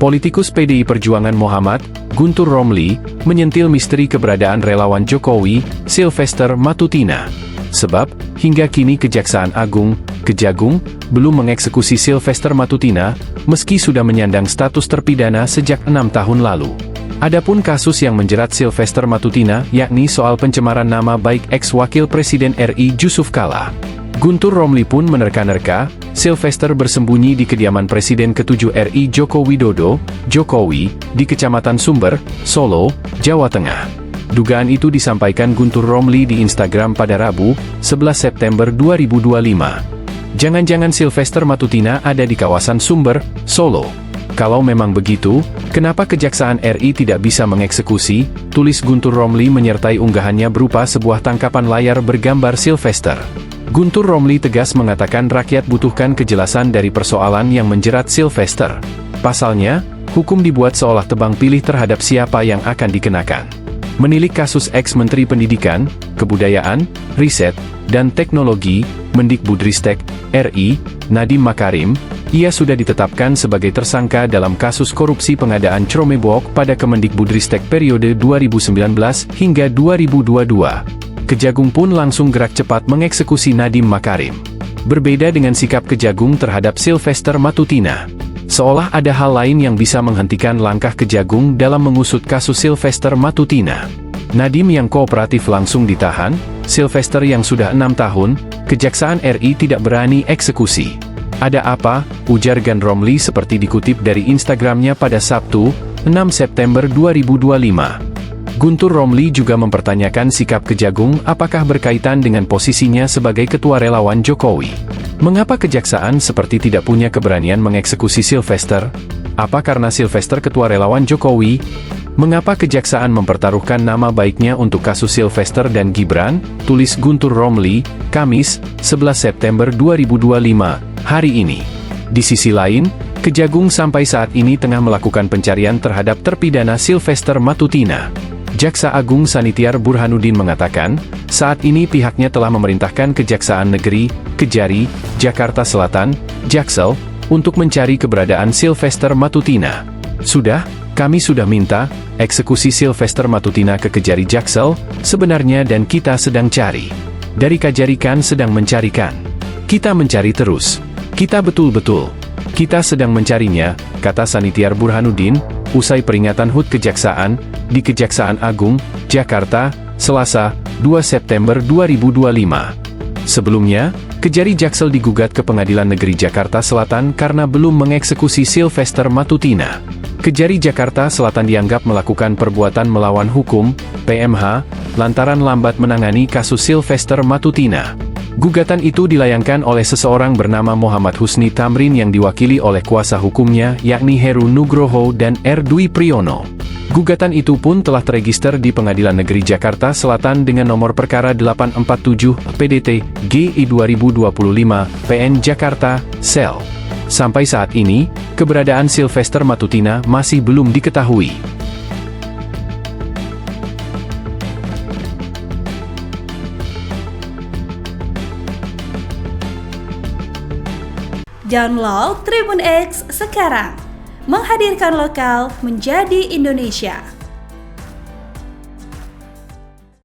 Politikus PDI Perjuangan Muhammad Guntur Romli menyentil misteri keberadaan relawan Jokowi, Sylvester Matutina. Sebab, hingga kini Kejaksaan Agung, Kejagung, belum mengeksekusi Sylvester Matutina, meski sudah menyandang status terpidana sejak 6 tahun lalu. Adapun kasus yang menjerat Sylvester Matutina, yakni soal pencemaran nama baik ex-wakil Presiden RI Jusuf Kalla. Guntur Romli pun menerka-nerka, Sylvester bersembunyi di kediaman Presiden ke-7 RI Joko Widodo, Jokowi, di Kecamatan Sumber, Solo, Jawa Tengah. Dugaan itu disampaikan Guntur Romli di Instagram pada Rabu, 11 September 2025. Jangan-jangan Sylvester Matutina ada di kawasan Sumber, Solo. Kalau memang begitu, kenapa Kejaksaan RI tidak bisa mengeksekusi? Tulis Guntur Romli menyertai unggahannya berupa sebuah tangkapan layar bergambar Sylvester. Guntur Romli tegas mengatakan rakyat butuhkan kejelasan dari persoalan yang menjerat Sylvester. Pasalnya, hukum dibuat seolah tebang pilih terhadap siapa yang akan dikenakan. Menilik kasus ex-Menteri Pendidikan, Kebudayaan, Riset, dan Teknologi, Mendikbudristek, RI, Nadiem Makarim, ia sudah ditetapkan sebagai tersangka dalam kasus korupsi pengadaan Chromebook pada Kemendikbudristek periode 2019 hingga 2022. Kejagung pun langsung gerak cepat mengeksekusi Nadiem Makarim. Berbeda dengan sikap Kejagung terhadap Sylvester Matutina. Seolah ada hal lain yang bisa menghentikan langkah Kejagung dalam mengusut kasus Sylvester Matutina. Nadiem yang kooperatif langsung ditahan, Sylvester yang sudah 6 tahun, Kejaksaan RI tidak berani eksekusi. Ada apa? Ujar Gun Romli seperti dikutip dari Instagramnya pada Sabtu, 6 September 2025. Guntur Romli juga mempertanyakan sikap Kejagung apakah berkaitan dengan posisinya sebagai ketua relawan Jokowi. Mengapa Kejaksaan seperti tidak punya keberanian mengeksekusi Sylvester? Apa karena Sylvester ketua relawan Jokowi? Mengapa Kejaksaan mempertaruhkan nama baiknya untuk kasus Sylvester dan Gibran? Tulis Guntur Romli, Kamis, 11 September 2025, hari ini. Di sisi lain, Kejagung sampai saat ini tengah melakukan pencarian terhadap terpidana Sylvester Matutina. Jaksa Agung Sanitiar Burhanuddin mengatakan, saat ini pihaknya telah memerintahkan Kejaksaan Negeri, Kejari, Jakarta Selatan, Jaksel, untuk mencari keberadaan Sylvester Matutina. Kami sudah minta, eksekusi Sylvester Matutina ke Kejari Jaksel, sebenarnya dan kita sedang cari. Dari Kajarikan sedang mencarikan. Kita mencari terus. Kita betul-betul. Kita sedang mencarinya, kata Sanitiar Burhanuddin, usai peringatan HUT Kejaksaan, di Kejaksaan Agung, Jakarta, Selasa, 2 September 2025. Sebelumnya, Kejari Jaksel digugat ke Pengadilan Negeri Jakarta Selatan karena belum mengeksekusi Sylvester Matutina. Kejari Jakarta Selatan dianggap melakukan perbuatan melawan hukum, PMH, lantaran lambat menangani kasus Sylvester Matutina. Gugatan itu dilayangkan oleh seseorang bernama Muhammad Husni Tamrin yang diwakili oleh kuasa hukumnya yakni Heru Nugroho dan R. Dwi Priyono. Gugatan itu pun telah terregister di Pengadilan Negeri Jakarta Selatan dengan nomor perkara 847 PDT GI 2025 PN Jakarta, Sel. Sampai saat ini, keberadaan Sylvester Matutina masih belum diketahui. Download Tribun X sekarang, menghadirkan lokal menjadi Indonesia.